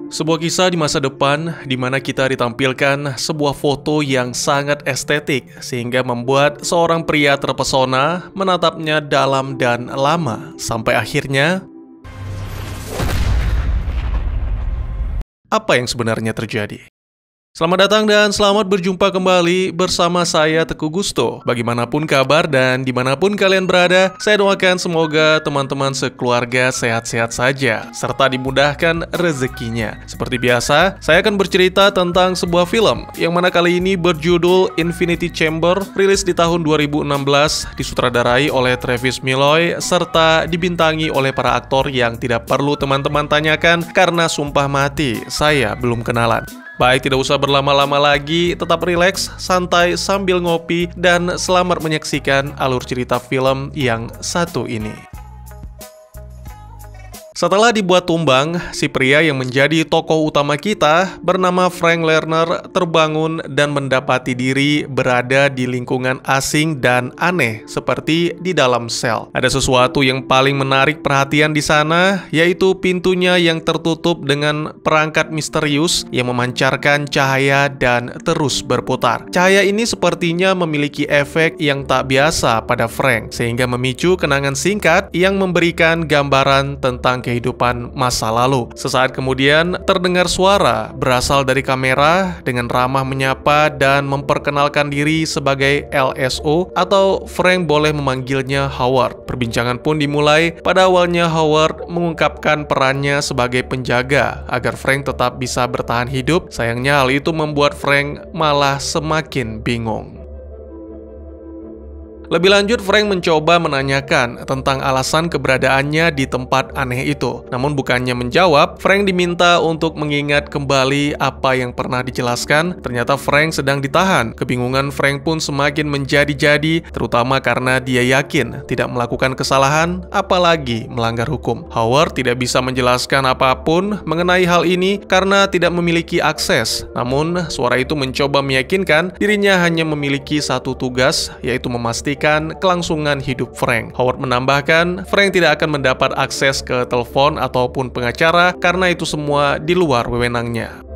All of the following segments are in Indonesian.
Sebuah kisah di masa depan di mana kita ditampilkan sebuah foto yang sangat estetik sehingga membuat seorang pria terpesona menatapnya dalam dan lama sampai akhirnya apa yang sebenarnya terjadi? Selamat datang dan selamat berjumpa kembali bersama saya Teguh Gusto. Bagaimanapun kabar dan dimanapun kalian berada, saya doakan semoga teman-teman sekeluarga sehat-sehat saja, serta dimudahkan rezekinya. Seperti biasa, saya akan bercerita tentang sebuah film, yang mana kali ini berjudul Infinity Chamber, rilis di tahun 2016, disutradarai oleh Travis Milloy, serta dibintangi oleh para aktor yang tidak perlu teman-teman tanyakan, karena sumpah mati, saya belum kenalan. Baik, tidak usah berlama-lama lagi, tetap rileks, santai sambil ngopi, dan selamat menyaksikan alur cerita film yang satu ini. Setelah dibuat tumbang, si pria yang menjadi tokoh utama kita bernama Frank Lerner terbangun dan mendapati diri berada di lingkungan asing dan aneh seperti di dalam sel. Ada sesuatu yang paling menarik perhatian di sana, yaitu pintunya yang tertutup dengan perangkat misterius yang memancarkan cahaya dan terus berputar. Cahaya ini sepertinya memiliki efek yang tak biasa pada Frank, sehingga memicu kenangan singkat yang memberikan gambaran tentang kehidupan masa lalu. Sesaat kemudian, terdengar suara berasal dari kamera dengan ramah menyapa dan memperkenalkan diri sebagai LSO, atau Frank boleh memanggilnya Howard. Perbincangan pun dimulai. Pada awalnya Howard mengungkapkan perannya sebagai penjaga agar Frank tetap bisa bertahan hidup. Sayangnya hal itu membuat Frank malah semakin bingung. Lebih lanjut, Frank mencoba menanyakan tentang alasan keberadaannya di tempat aneh itu. Namun bukannya menjawab, Frank diminta untuk mengingat kembali apa yang pernah dijelaskan. Ternyata Frank sedang ditahan. Kebingungan Frank pun semakin menjadi-jadi, terutama karena dia yakin tidak melakukan kesalahan, apalagi melanggar hukum. Howard tidak bisa menjelaskan apapun mengenai hal ini karena tidak memiliki akses. Namun, suara itu mencoba meyakinkan dirinya hanya memiliki satu tugas, yaitu memastikan kelangsungan hidup Frank. Howard menambahkan, Frank tidak akan mendapat akses ke telepon ataupun pengacara karena itu semua di luar wewenangnya.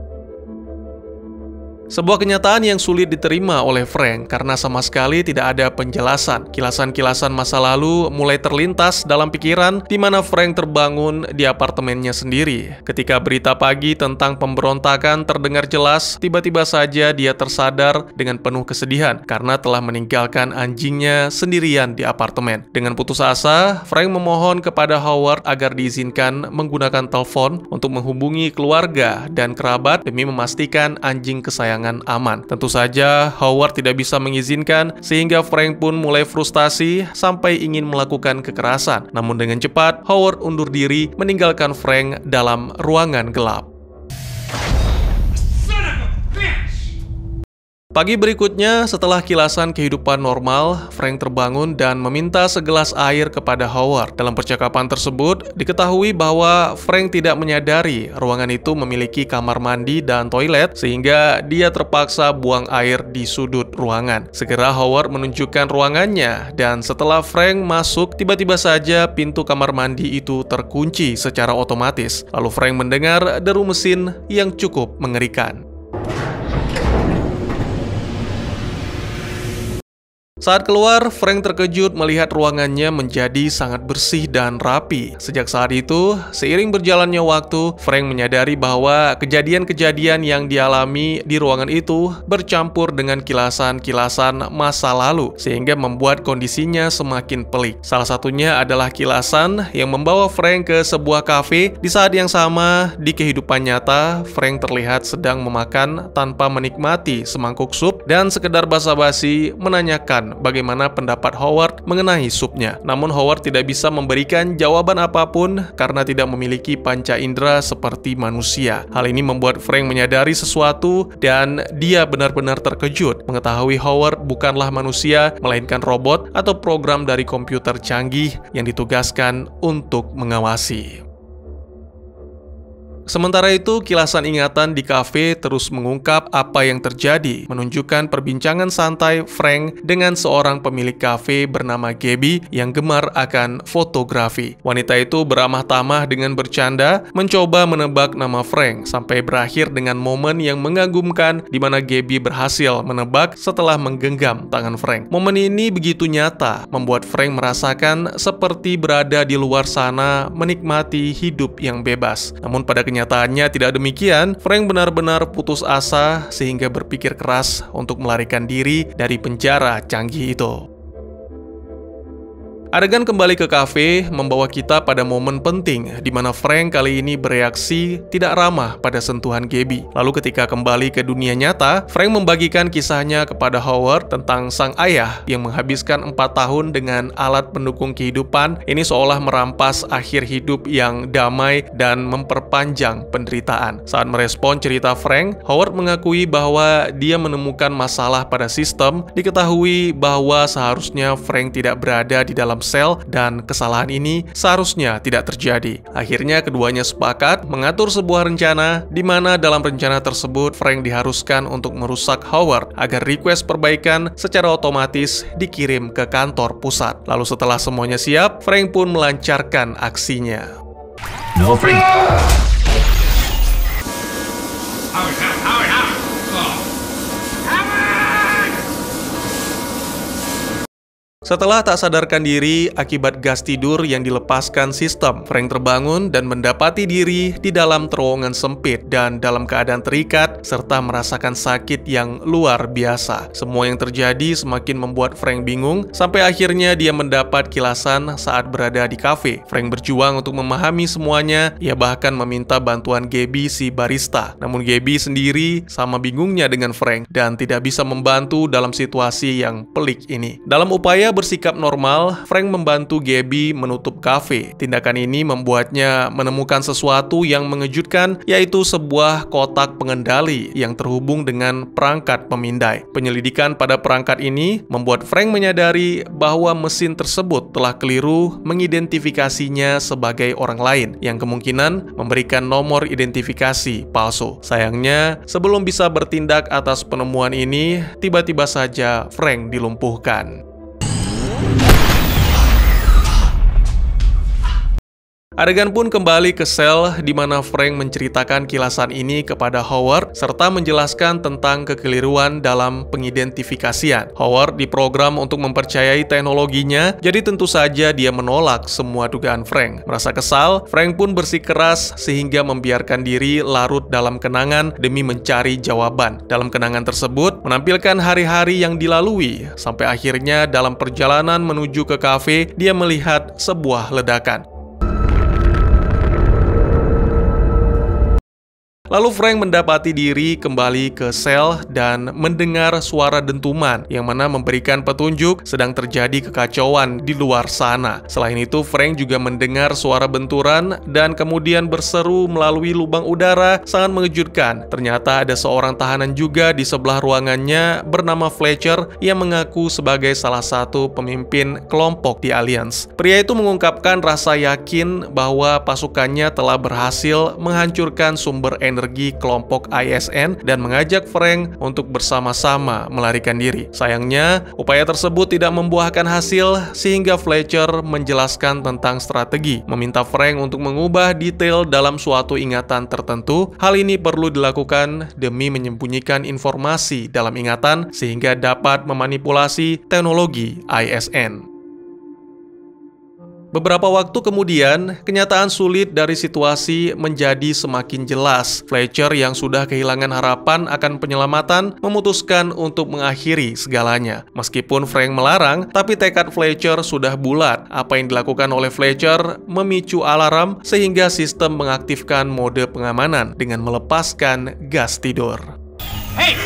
Sebuah kenyataan yang sulit diterima oleh Frank karena sama sekali tidak ada penjelasan. Kilasan-kilasan masa lalu mulai terlintas dalam pikiran di mana Frank terbangun di apartemennya sendiri. Ketika berita pagi tentang pemberontakan terdengar jelas, tiba-tiba saja dia tersadar dengan penuh kesedihan karena telah meninggalkan anjingnya sendirian di apartemen. Dengan putus asa, Frank memohon kepada Howard agar diizinkan menggunakan telepon untuk menghubungi keluarga dan kerabat demi memastikan anjing kesayangan aman. Tentu saja Howard tidak bisa mengizinkan, sehingga Frank pun mulai frustasi sampai ingin melakukan kekerasan. Namun dengan cepat Howard undur diri, meninggalkan Frank dalam ruangan gelap. Pagi berikutnya, setelah kilasan kehidupan normal, Frank terbangun dan meminta segelas air kepada Howard. Dalam percakapan tersebut, diketahui bahwa Frank tidak menyadari ruangan itu memiliki kamar mandi dan toilet, sehingga dia terpaksa buang air di sudut ruangan. Segera Howard menunjukkan ruangannya, dan setelah Frank masuk, tiba-tiba saja pintu kamar mandi itu terkunci secara otomatis. Lalu Frank mendengar deru mesin yang cukup mengerikan. Saat keluar, Frank terkejut melihat ruangannya menjadi sangat bersih dan rapi. Sejak saat itu, seiring berjalannya waktu, Frank menyadari bahwa kejadian-kejadian yang dialami di ruangan itu bercampur dengan kilasan-kilasan masa lalu, sehingga membuat kondisinya semakin pelik. Salah satunya adalah kilasan yang membawa Frank ke sebuah kafe. Di saat yang sama, di kehidupan nyata, Frank terlihat sedang memakan tanpa menikmati semangkuk sup dan sekedar basa-basi menanyakan bagaimana pendapat Howard mengenai supnya. Namun Howard tidak bisa memberikan jawaban apapun karena tidak memiliki panca indera seperti manusia. Hal ini membuat Frank menyadari sesuatu dan dia benar-benar terkejut mengetahui Howard bukanlah manusia, melainkan robot atau program dari komputer canggih yang ditugaskan untuk mengawasi. Sementara itu, kilasan ingatan di kafe terus mengungkap apa yang terjadi, menunjukkan perbincangan santai Frank dengan seorang pemilik kafe bernama Gabby yang gemar akan fotografi. Wanita itu beramah tamah dengan bercanda, mencoba menebak nama Frank, sampai berakhir dengan momen yang mengagumkan di mana Gabby berhasil menebak setelah menggenggam tangan Frank. Momen ini begitu nyata, membuat Frank merasakan seperti berada di luar sana menikmati hidup yang bebas. Namun pada kenyataannya tidak demikian. Frank benar-benar putus asa sehingga berpikir keras untuk melarikan diri dari penjara canggih itu. Adegan kembali ke kafe membawa kita pada momen penting di mana Frank kali ini bereaksi tidak ramah pada sentuhan Gabby. Lalu ketika kembali ke dunia nyata, Frank membagikan kisahnya kepada Howard tentang sang ayah yang menghabiskan 4 tahun dengan alat pendukung kehidupan. Ini seolah merampas akhir hidup yang damai dan memperpanjang penderitaan. Saat merespon cerita Frank, Howard mengakui bahwa dia menemukan masalah pada sistem. Diketahui bahwa seharusnya Frank tidak berada di dalam sel dan kesalahan ini seharusnya tidak terjadi. Akhirnya keduanya sepakat mengatur sebuah rencana di mana dalam rencana tersebut Frank diharuskan untuk merusak Howard agar request perbaikan secara otomatis dikirim ke kantor pusat. Lalu setelah semuanya siap, Frank pun melancarkan aksinya. No, Frank. Setelah tak sadarkan diri akibat gas tidur yang dilepaskan sistem, Frank terbangun dan mendapati diri di dalam terowongan sempit dan dalam keadaan terikat serta merasakan sakit yang luar biasa. Semua yang terjadi semakin membuat Frank bingung sampai akhirnya dia mendapat kilasan saat berada di kafe. Frank berjuang untuk memahami semuanya, ia bahkan meminta bantuan Gabby si barista. Namun Gabby sendiri sama bingungnya dengan Frank dan tidak bisa membantu dalam situasi yang pelik ini. Dalam upaya bersikap normal, Frank membantu Gabby menutup kafe. Tindakan ini membuatnya menemukan sesuatu yang mengejutkan, yaitu sebuah kotak pengendali yang terhubung dengan perangkat pemindai. Penyelidikan pada perangkat ini membuat Frank menyadari bahwa mesin tersebut telah keliru mengidentifikasinya sebagai orang lain, yang kemungkinan memberikan nomor identifikasi palsu. Sayangnya, sebelum bisa bertindak atas penemuan ini, tiba-tiba saja Frank dilumpuhkan. Adegan pun kembali ke sel di mana Frank menceritakan kilasan ini kepada Howard serta menjelaskan tentang kekeliruan dalam pengidentifikasian. Howard diprogram untuk mempercayai teknologinya, jadi tentu saja dia menolak semua dugaan Frank. Merasa kesal, Frank pun bersikeras sehingga membiarkan diri larut dalam kenangan demi mencari jawaban. Dalam kenangan tersebut menampilkan hari-hari yang dilalui sampai akhirnya dalam perjalanan menuju ke kafe dia melihat sebuah ledakan. Lalu Frank mendapati diri kembali ke sel dan mendengar suara dentuman yang mana memberikan petunjuk sedang terjadi kekacauan di luar sana. Selain itu, Frank juga mendengar suara benturan dan kemudian berseru melalui lubang udara. Sangat mengejutkan. Ternyata ada seorang tahanan juga di sebelah ruangannya bernama Fletcher yang mengaku sebagai salah satu pemimpin kelompok di Alliance. Pria itu mengungkapkan rasa yakin bahwa pasukannya telah berhasil menghancurkan sumber energi kelompok ISN dan mengajak Frank untuk bersama-sama melarikan diri. Sayangnya, upaya tersebut tidak membuahkan hasil sehingga Fletcher menjelaskan tentang strategi, meminta Frank untuk mengubah detail dalam suatu ingatan tertentu. Hal ini perlu dilakukan demi menyembunyikan informasi dalam ingatan sehingga dapat memanipulasi teknologi ISN. Beberapa waktu kemudian, kenyataan sulit dari situasi menjadi semakin jelas. Fletcher yang sudah kehilangan harapan akan penyelamatan memutuskan untuk mengakhiri segalanya. Meskipun Frank melarang, tapi tekad Fletcher sudah bulat. Apa yang dilakukan oleh Fletcher memicu alarm sehingga sistem mengaktifkan mode pengamanan dengan melepaskan gas tidur. Hey!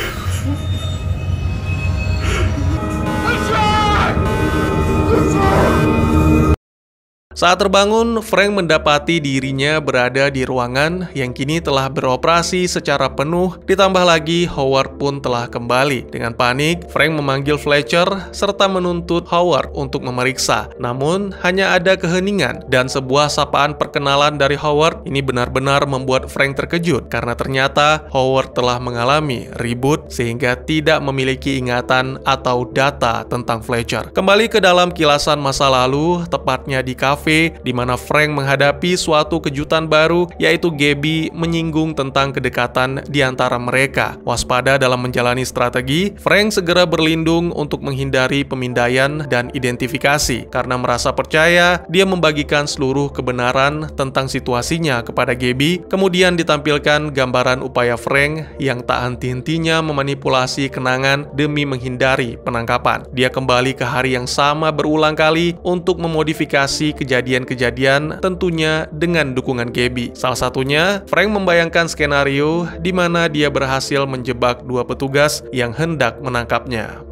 Saat terbangun, Frank mendapati dirinya berada di ruangan yang kini telah beroperasi secara penuh, ditambah lagi Howard pun telah kembali. Dengan panik, Frank memanggil Fletcher serta menuntut Howard untuk memeriksa. Namun, hanya ada keheningan dan sebuah sapaan perkenalan dari Howard ini benar-benar membuat Frank terkejut karena ternyata Howard telah mengalami reboot sehingga tidak memiliki ingatan atau data tentang Fletcher. Kembali ke dalam kilasan masa lalu, tepatnya di kafe di mana Frank menghadapi suatu kejutan baru, yaitu Gabby menyinggung tentang kedekatan di antara mereka. Waspada dalam menjalani strategi, Frank segera berlindung untuk menghindari pemindaian dan identifikasi. Karena merasa percaya, dia membagikan seluruh kebenaran tentang situasinya kepada Gabby. Kemudian ditampilkan gambaran upaya Frank yang tak henti-hentinya memanipulasi kenangan demi menghindari penangkapan. Dia kembali ke hari yang sama berulang kali untuk memodifikasi kejadian-kejadian, tentunya dengan dukungan Gabby. Salah satunya, Frank membayangkan skenario di mana dia berhasil menjebak dua petugas yang hendak menangkapnya.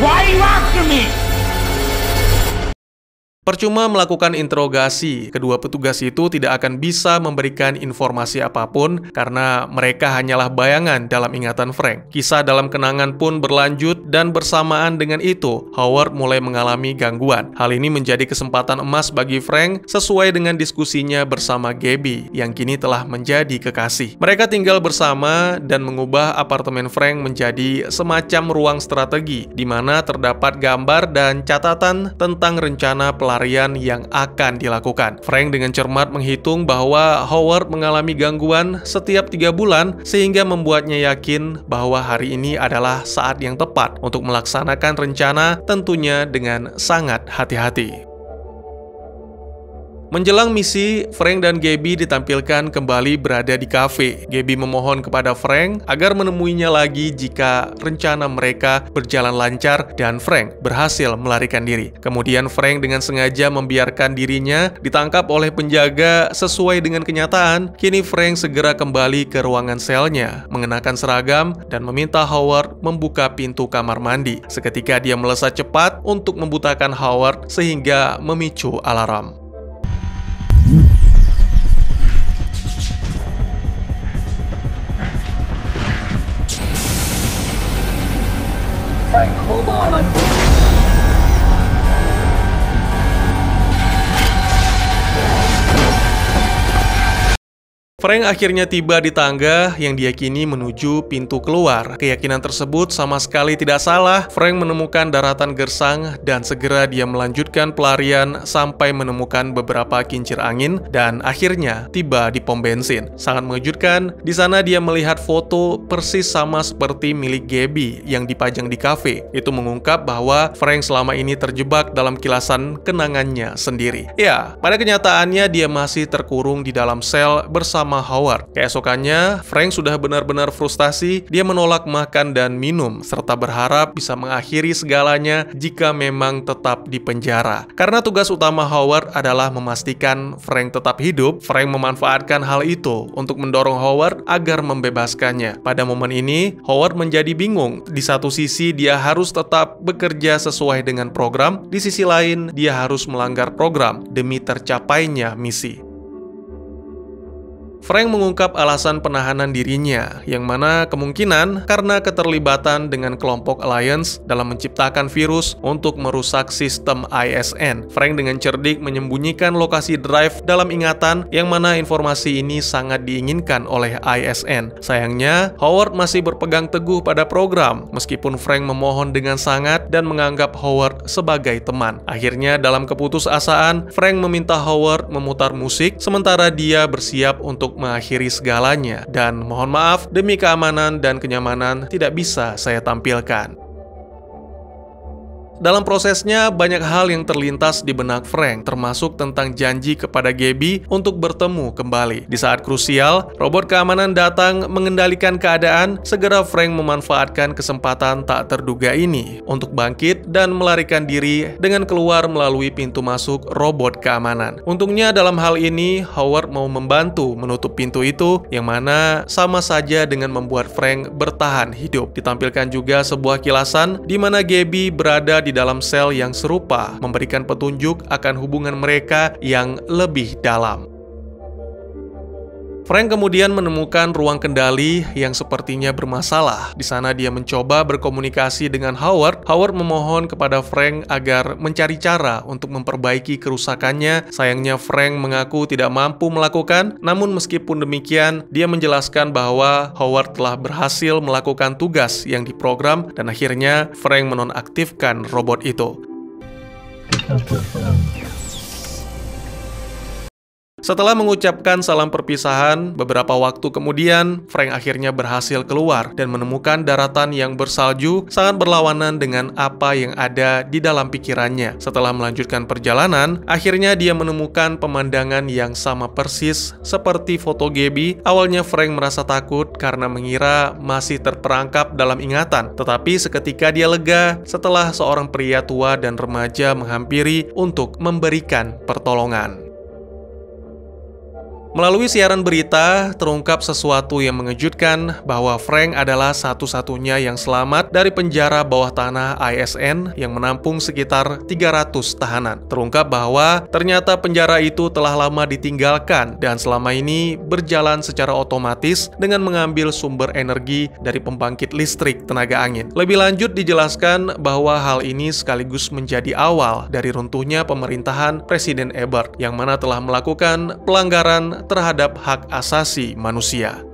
Why are you after me? Percuma melakukan interogasi, kedua petugas itu tidak akan bisa memberikan informasi apapun karena mereka hanyalah bayangan dalam ingatan Frank. Kisah dalam kenangan pun berlanjut dan bersamaan dengan itu, Howard mulai mengalami gangguan. Hal ini menjadi kesempatan emas bagi Frank sesuai dengan diskusinya bersama Gabby yang kini telah menjadi kekasih. Mereka tinggal bersama dan mengubah apartemen Frank menjadi semacam ruang strategi di mana terdapat gambar dan catatan tentang rencana pelarian yang akan dilakukan. Frank dengan cermat menghitung bahwa Howard mengalami gangguan setiap 3 bulan sehingga membuatnya yakin bahwa hari ini adalah saat yang tepat untuk melaksanakan rencana, tentunya dengan sangat hati-hati. Menjelang misi, Frank dan Gabby ditampilkan kembali berada di kafe. Gabby memohon kepada Frank agar menemuinya lagi jika rencana mereka berjalan lancar dan Frank berhasil melarikan diri. Kemudian Frank dengan sengaja membiarkan dirinya ditangkap oleh penjaga sesuai dengan kenyataan. Kini Frank segera kembali ke ruangan selnya, mengenakan seragam dan meminta Howard membuka pintu kamar mandi. Seketika dia melesat cepat untuk membutakan Howard sehingga memicu alarm. Frank, hold on. Frank akhirnya tiba di tangga yang diyakini menuju pintu keluar. Keyakinan tersebut sama sekali tidak salah. Frank menemukan daratan gersang dan segera dia melanjutkan pelarian sampai menemukan beberapa kincir angin dan akhirnya tiba di pom bensin. Sangat mengejutkan, di sana dia melihat foto persis sama seperti milik Gabby yang dipajang di kafe. Itu mengungkap bahwa Frank selama ini terjebak dalam kilasan kenangannya sendiri. Ya, pada kenyataannya dia masih terkurung di dalam sel bersama Howard. Keesokannya, Frank sudah benar-benar frustasi. Dia menolak makan dan minum, serta berharap bisa mengakhiri segalanya jika memang tetap di penjara. Karena tugas utama Howard adalah memastikan Frank tetap hidup, Frank memanfaatkan hal itu untuk mendorong Howard agar membebaskannya. Pada momen ini, Howard menjadi bingung. Di satu sisi, dia harus tetap bekerja sesuai dengan program. Di sisi lain, dia harus melanggar program demi tercapainya misi. Frank mengungkap alasan penahanan dirinya, yang mana kemungkinan karena keterlibatan dengan kelompok Alliance dalam menciptakan virus untuk merusak sistem ISN. Frank dengan cerdik menyembunyikan lokasi drive dalam ingatan, yang mana informasi ini sangat diinginkan oleh ISN. Sayangnya, Howard masih berpegang teguh pada program, meskipun Frank memohon dengan sangat dan menganggap Howard sebagai teman. Akhirnya, dalam keputusasaan, Frank meminta Howard memutar musik, sementara dia bersiap untuk mengakhiri segalanya, dan mohon maaf, demi keamanan dan kenyamanan tidak bisa saya tampilkan. Dalam prosesnya, banyak hal yang terlintas di benak Frank, termasuk tentang janji kepada Gabby untuk bertemu kembali. Di saat krusial, robot keamanan datang mengendalikan keadaan. Segera Frank memanfaatkan kesempatan tak terduga ini untuk bangkit dan melarikan diri dengan keluar melalui pintu masuk robot keamanan. Untungnya dalam hal ini, Howard mau membantu menutup pintu itu, yang mana sama saja dengan membuat Frank bertahan hidup. Ditampilkan juga sebuah kilasan di mana Gabby berada di dalam sel yang serupa, memberikan petunjuk akan hubungan mereka yang lebih dalam. Frank kemudian menemukan ruang kendali yang sepertinya bermasalah. Di sana dia mencoba berkomunikasi dengan Howard. Howard memohon kepada Frank agar mencari cara untuk memperbaiki kerusakannya. Sayangnya Frank mengaku tidak mampu melakukan. Namun meskipun demikian, dia menjelaskan bahwa Howard telah berhasil melakukan tugas yang diprogram dan akhirnya Frank menonaktifkan robot itu. Setelah mengucapkan salam perpisahan, beberapa waktu kemudian, Frank akhirnya berhasil keluar dan menemukan daratan yang bersalju sangat berlawanan dengan apa yang ada di dalam pikirannya. Setelah melanjutkan perjalanan, akhirnya dia menemukan pemandangan yang sama persis seperti foto Gabby. Awalnya Frank merasa takut karena mengira masih terperangkap dalam ingatan. Tetapi seketika dia lega setelah seorang pria tua dan remaja menghampiri untuk memberikan pertolongan. Melalui siaran berita, terungkap sesuatu yang mengejutkan bahwa Frank adalah satu-satunya yang selamat dari penjara bawah tanah ISN yang menampung sekitar 300 tahanan. Terungkap bahwa ternyata penjara itu telah lama ditinggalkan dan selama ini berjalan secara otomatis dengan mengambil sumber energi dari pembangkit listrik tenaga angin. Lebih lanjut dijelaskan bahwa hal ini sekaligus menjadi awal dari runtuhnya pemerintahan Presiden Ebert yang mana telah melakukan pelanggaran terhadap hak asasi manusia.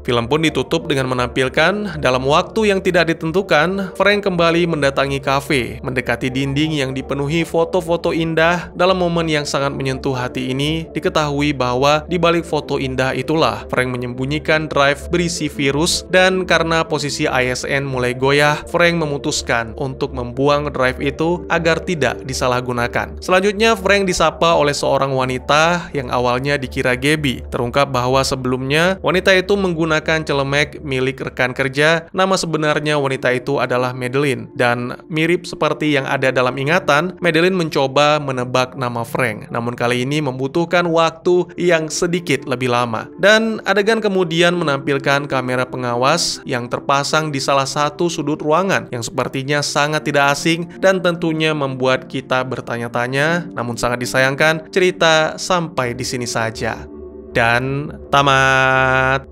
Film pun ditutup dengan menampilkan dalam waktu yang tidak ditentukan, Frank kembali mendatangi kafe, mendekati dinding yang dipenuhi foto-foto indah. Dalam momen yang sangat menyentuh hati ini, diketahui bahwa di balik foto indah itulah Frank menyembunyikan drive berisi virus, dan karena posisi ISN mulai goyah, Frank memutuskan untuk membuang drive itu agar tidak disalahgunakan. Selanjutnya, Frank disapa oleh seorang wanita yang awalnya dikira Gabby. Terungkap bahwa sebelumnya wanita itu menggunakan celemek milik rekan kerja. Nama sebenarnya wanita itu adalah Madeline, dan mirip seperti yang ada dalam ingatan, Madeline mencoba menebak nama Frank. Namun kali ini membutuhkan waktu yang sedikit lebih lama. Dan adegan kemudian menampilkan kamera pengawas yang terpasang di salah satu sudut ruangan yang sepertinya sangat tidak asing dan tentunya membuat kita bertanya-tanya. Namun sangat disayangkan, cerita sampai di sini saja. Dan tamat.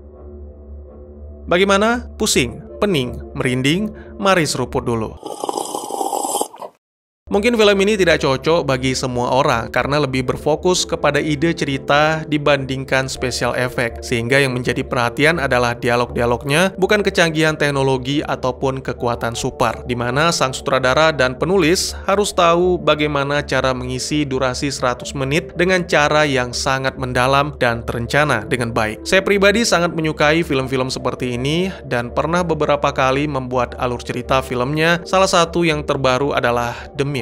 Bagaimana? Pusing, pening, merinding? Mari seruput dulu. Mungkin film ini tidak cocok bagi semua orang karena lebih berfokus kepada ide cerita dibandingkan special effect, sehingga yang menjadi perhatian adalah dialog-dialognya, bukan kecanggihan teknologi ataupun kekuatan super, di mana sang sutradara dan penulis harus tahu bagaimana cara mengisi durasi 100 menit dengan cara yang sangat mendalam dan terencana dengan baik. Saya pribadi sangat menyukai film-film seperti ini dan pernah beberapa kali membuat alur cerita filmnya. Salah satu yang terbaru adalah The Mills.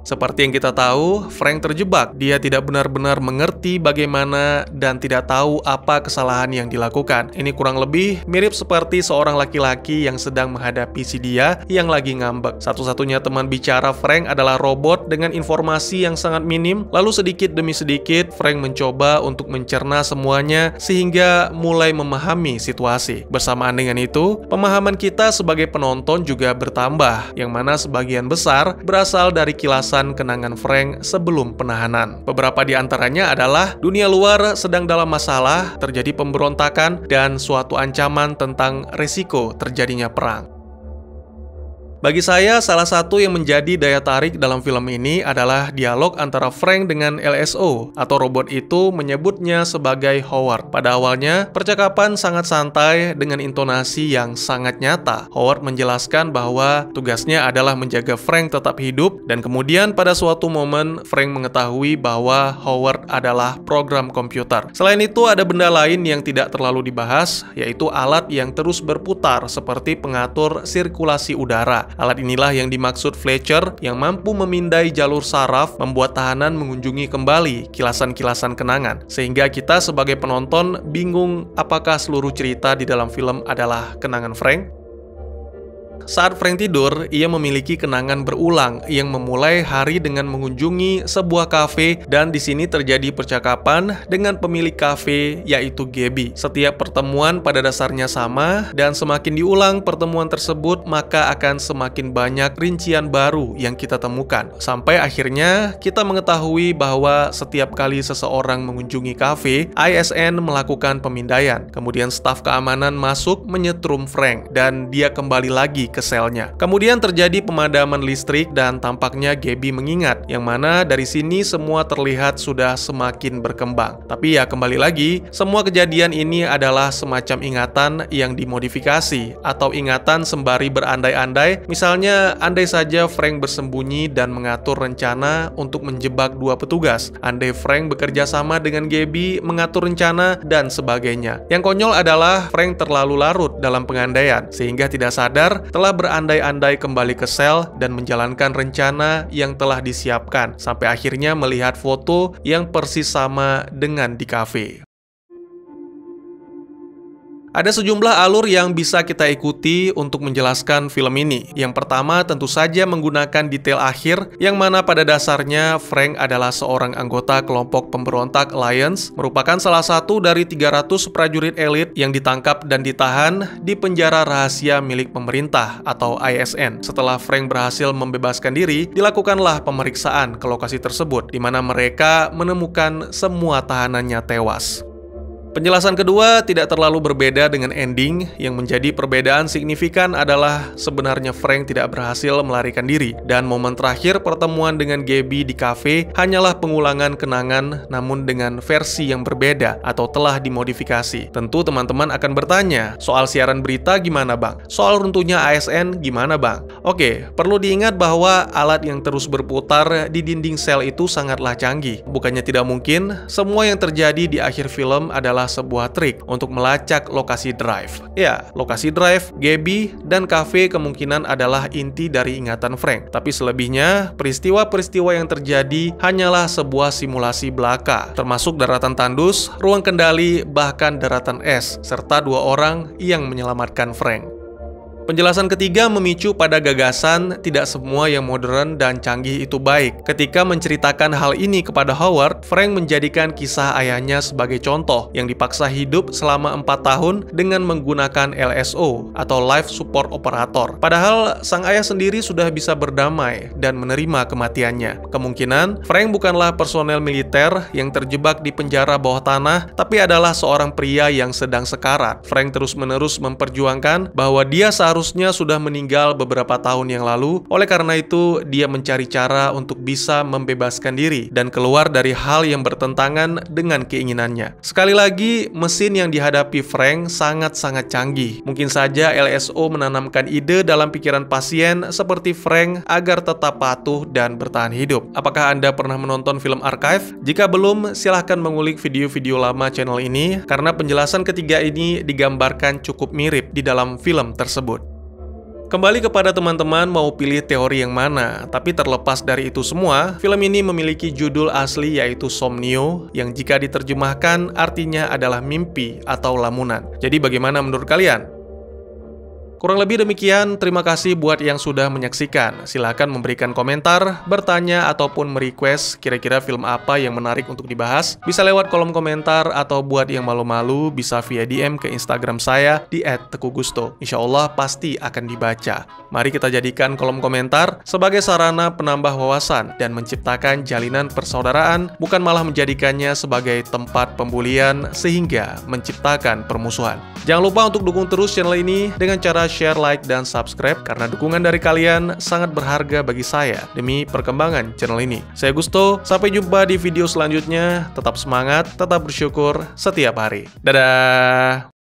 Seperti yang kita tahu, Frank terjebak. Dia tidak benar-benar mengerti bagaimana dan tidak tahu apa kesalahan yang dilakukan. Ini kurang lebih mirip seperti seorang laki-laki yang sedang menghadapi si dia yang lagi ngambek. Satu-satunya teman bicara Frank adalah robot dengan informasi yang sangat minim. Lalu sedikit demi sedikit, Frank mencoba untuk mencerna semuanya sehingga mulai memahami situasi. Bersamaan dengan itu, pemahaman kita sebagai penonton juga bertambah, yang mana sebagian besar berasal dari kilasan kenangan Frank sebelum penahanan. Beberapa di antaranya adalah dunia luar sedang dalam masalah, terjadi pemberontakan, dan suatu ancaman tentang resiko terjadinya perang. Bagi saya, salah satu yang menjadi daya tarik dalam film ini adalah dialog antara Frank dengan LSO, atau robot itu menyebutnya sebagai Howard. Pada awalnya, percakapan sangat santai dengan intonasi yang sangat nyata. Howard menjelaskan bahwa tugasnya adalah menjaga Frank tetap hidup, dan kemudian pada suatu momen, Frank mengetahui bahwa Howard adalah program komputer. Selain itu, ada benda lain yang tidak terlalu dibahas, yaitu alat yang terus berputar seperti pengatur sirkulasi udara. Alat inilah yang dimaksud Fletcher, yang mampu memindai jalur saraf, membuat tahanan mengunjungi kembali kilasan-kilasan kenangan. Sehingga kita sebagai penonton bingung apakah seluruh cerita di dalam film adalah kenangan Frank. Saat Frank tidur, ia memiliki kenangan berulang yang memulai hari dengan mengunjungi sebuah kafe, dan di sini terjadi percakapan dengan pemilik kafe yaitu Gabby. Setiap pertemuan pada dasarnya sama, dan semakin diulang pertemuan tersebut maka akan semakin banyak rincian baru yang kita temukan. Sampai akhirnya kita mengetahui bahwa setiap kali seseorang mengunjungi kafe, ISN melakukan pemindaian. Kemudian staf keamanan masuk menyetrum Frank dan dia kembali lagi ke selnya. Kemudian terjadi pemadaman listrik dan tampaknya Gabby mengingat, yang mana dari sini semua terlihat sudah semakin berkembang. Tapi ya kembali lagi, semua kejadian ini adalah semacam ingatan yang dimodifikasi atau ingatan sembari berandai-andai. Misalnya, andai saja Frank bersembunyi dan mengatur rencana untuk menjebak dua petugas. Andai Frank bekerja sama dengan Gabby mengatur rencana dan sebagainya. Yang konyol adalah Frank terlalu larut dalam pengandaian sehingga tidak sadar telah berandai-andai kembali ke sel dan menjalankan rencana yang telah disiapkan, sampai akhirnya melihat foto yang persis sama dengan di kafe. Ada sejumlah alur yang bisa kita ikuti untuk menjelaskan film ini. Yang pertama tentu saja menggunakan detail akhir, yang mana pada dasarnya Frank adalah seorang anggota kelompok pemberontak Alliance, merupakan salah satu dari 300 prajurit elit yang ditangkap dan ditahan di penjara rahasia milik pemerintah atau ISN. Setelah Frank berhasil membebaskan diri, dilakukanlah pemeriksaan ke lokasi tersebut, di mana mereka menemukan semua tahanannya tewas. Penjelasan kedua tidak terlalu berbeda dengan ending. Yang menjadi perbedaan signifikan adalah sebenarnya Frank tidak berhasil melarikan diri, dan momen terakhir pertemuan dengan Gabby di kafe hanyalah pengulangan kenangan namun dengan versi yang berbeda atau telah dimodifikasi. Tentu teman-teman akan bertanya, soal siaran berita gimana bang? Soal runtuhnya ASN gimana bang? Oke, perlu diingat bahwa alat yang terus berputar di dinding sel itu sangatlah canggih. Bukannya tidak mungkin, semua yang terjadi di akhir film adalah sebuah trik untuk melacak lokasi drive. Ya, lokasi drive, Gabby, dan kafe kemungkinan adalah inti dari ingatan Frank. Tapi selebihnya, peristiwa-peristiwa yang terjadi hanyalah sebuah simulasi belaka, termasuk daratan tandus, ruang kendali, bahkan daratan es, serta dua orang yang menyelamatkan Frank. Penjelasan ketiga memicu pada gagasan tidak semua yang modern dan canggih itu baik. Ketika menceritakan hal ini kepada Howard, Frank menjadikan kisah ayahnya sebagai contoh yang dipaksa hidup selama 4 tahun dengan menggunakan LSO atau Life Support Operator. Padahal sang ayah sendiri sudah bisa berdamai dan menerima kematiannya. Kemungkinan Frank bukanlah personel militer yang terjebak di penjara bawah tanah, tapi adalah seorang pria yang sedang sekarat. Frank terus-menerus memperjuangkan bahwa dia seharusnya sudah meninggal beberapa tahun yang lalu. Oleh karena itu, dia mencari cara untuk bisa membebaskan diri dan keluar dari hal yang bertentangan dengan keinginannya. Sekali lagi, mesin yang dihadapi Frank sangat-sangat canggih. Mungkin saja LSO menanamkan ide dalam pikiran pasien seperti Frank agar tetap patuh dan bertahan hidup. Apakah Anda pernah menonton film Archive? Jika belum, silahkan mengulik video-video lama channel ini, karena penjelasan ketiga ini digambarkan cukup mirip di dalam film tersebut. Kembali kepada teman-teman mau pilih teori yang mana, tapi terlepas dari itu semua, film ini memiliki judul asli yaitu Somnio, yang jika diterjemahkan artinya adalah mimpi atau lamunan. Jadi bagaimana menurut kalian? Kurang lebih demikian, terima kasih buat yang sudah menyaksikan. Silahkan memberikan komentar, bertanya, ataupun merequest kira-kira film apa yang menarik untuk dibahas. Bisa lewat kolom komentar, atau buat yang malu-malu bisa via DM ke Instagram saya di @tekugusto. Insya Allah pasti akan dibaca. Mari kita jadikan kolom komentar sebagai sarana penambah wawasan dan menciptakan jalinan persaudaraan, bukan malah menjadikannya sebagai tempat pembulian sehingga menciptakan permusuhan. Jangan lupa untuk dukung terus channel ini dengan cara lupa share, like, dan subscribe karena dukungan dari kalian sangat berharga bagi saya demi perkembangan channel ini. Saya Gusto, sampai jumpa di video selanjutnya. Tetap semangat, tetap bersyukur setiap hari. Dadah!